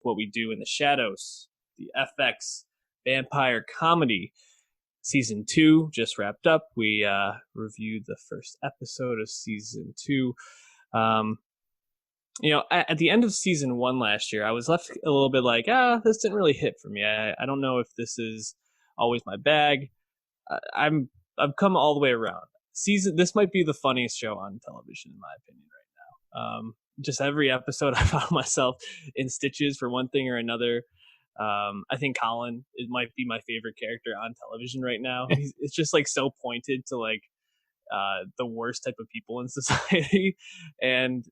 What We Do in the Shadows, the FX vampire comedy. Season 2 just wrapped up. We reviewed the first episode of season 2. At the end of season 1 last year, I was left a little bit like, this didn't really hit for me. I don't know if this is always my bag. I've come all the way around. This might be the funniest show on television, in my opinion, right now. Just every episode, I found myself in stitches for one thing or another. I think Colin might be my favorite character on television right now. It's just like so pointed to like the worst type of people in society, and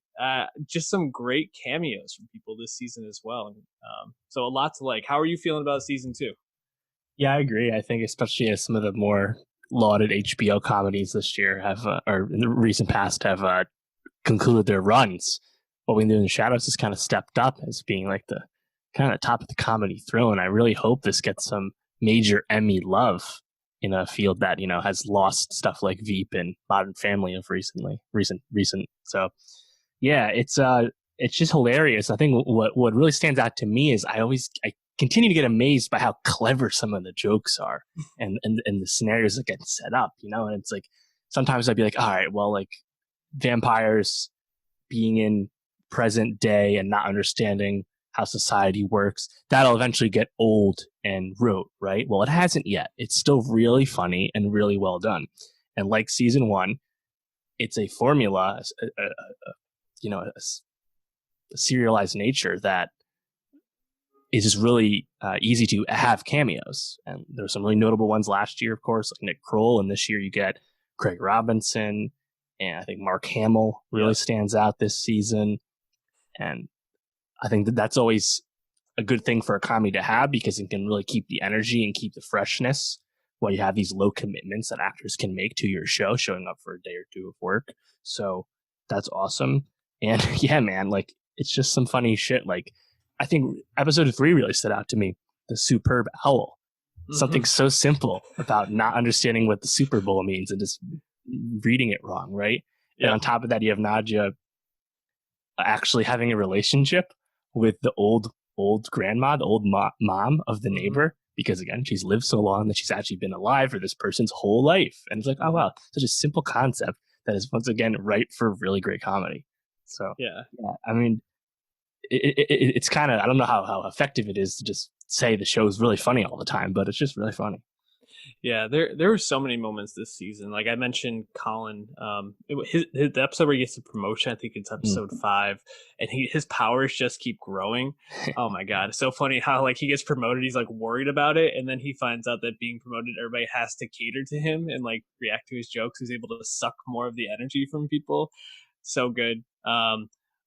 just some great cameos from people this season as well. So a lot to like. How are you feeling about season 2? Yeah, I agree. I think especially as some of the more lauded HBO comedies this year have, or in the recent past, have concluded their runs. What We Do in the Shadows has kind of stepped up as being like the kind of top of the comedy thrill, and I really hope this gets some major Emmy love in a field that has lost stuff like Veep and Modern Family of recent. So yeah, it's just hilarious. I think what really stands out to me is I continue to get amazed by how clever some of the jokes are and the scenarios that get set up, and it's like sometimes I'd be like, all right, well, like vampires being in present day and not understanding how society works, that'll eventually get old and rote, right? Well, it hasn't yet. It's still really funny and really well done. And like season 1, it's a formula, a serialized nature that is just really easy to have cameos. And there's some really notable ones last year, of course, like Nick Kroll. And this year you get Craig Robinson, and I think Mark Hamill really stands out this season. And I think that's always a good thing for a comedy to have, because it can really keep the energy and keep the freshness while you have these low commitments that actors can make to your show, showing up for a day or two of work. So that's awesome. And yeah, man, like it's just some funny shit. Like I think episode 3 really stood out to me. The superb owl. Mm-hmm. Something so simple about not understanding what the Super Bowl means and just reading it wrong, right? Yeah. And on top of that, you have Nadja actually having a relationship with the old grandma, the old mom of the neighbor, because again, she's lived so long that she's actually been alive for this person's whole life. And it's like, oh wow, such a simple concept that is once again ripe for really great comedy. So yeah, I mean, it's kind of, I don't know how effective it is to just say the show is really funny all the time, but it's just really funny. Yeah, there were so many moments this season. Like I mentioned, Colin, the episode where he gets the promotion, I think it's episode 5, and his powers just keep growing. Oh my god, it's so funny how like he gets promoted, he's like worried about it, and then he finds out that being promoted, everybody has to cater to him and like react to his jokes. He's able to suck more of the energy from people. So good.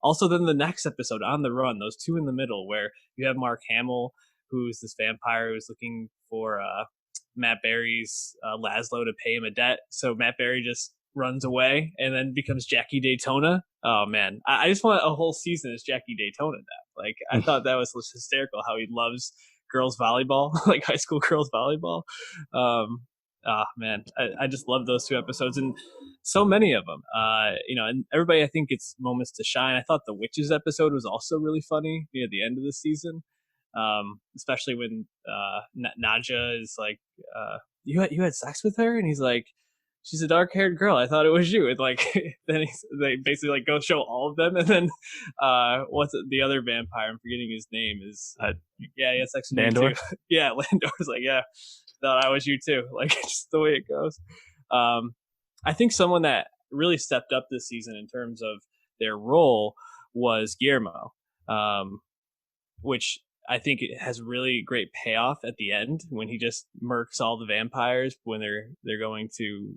Also, then the next episode, On the Run, those two in the middle, where you have Mark Hamill, who's this vampire who's looking for Matt Berry's Laszlo to pay him a debt. So Matt Berry just runs away and then becomes Jackie Daytona. Oh man, I just want a whole season as Jackie Daytona now. Like I thought that was hysterical how he loves girls volleyball, like high school girls volleyball. Man, I just love those 2 episodes, and so many of them. And everybody, I think it's moments to shine. I thought the witches episode was also really funny near the end of the season. Especially when Nadja is like, you had sex with her, and he's like, she's a dark-haired girl, I thought it was you. And like then they basically like go show all of them, and then what's it, the other vampire, I'm forgetting his name, is he had sex with Landor. You too. Yeah, Landor's like, yeah, thought I was you too. Like just the way it goes. I think someone that really stepped up this season in terms of their role was Guillermo, which I think it has really great payoff at the end when he just murks all the vampires when they're going to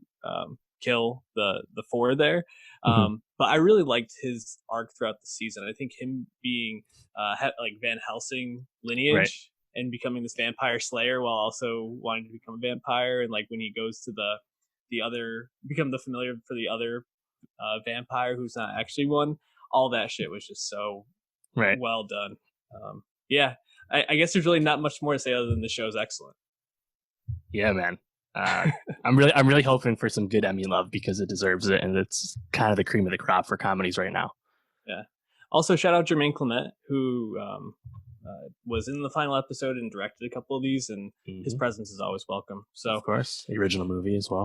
kill the 4 there. But I really liked his arc throughout the season. I think him being like Van Helsing lineage and becoming this vampire slayer while also wanting to become a vampire, and like when he goes to the other, become the familiar for the other vampire who's not actually one. All that shit was just so well done. Yeah, I guess there's really not much more to say other than the show's excellent. Yeah, man. I'm really hoping for some good Emmy love because it deserves it, and it's kind of the cream of the crop for comedies right now. Yeah. Also, shout out Jermaine Clement, who was in the final episode and directed a couple of these, and his Mm-hmm. presence is always welcome. So Of course, the original movie as well.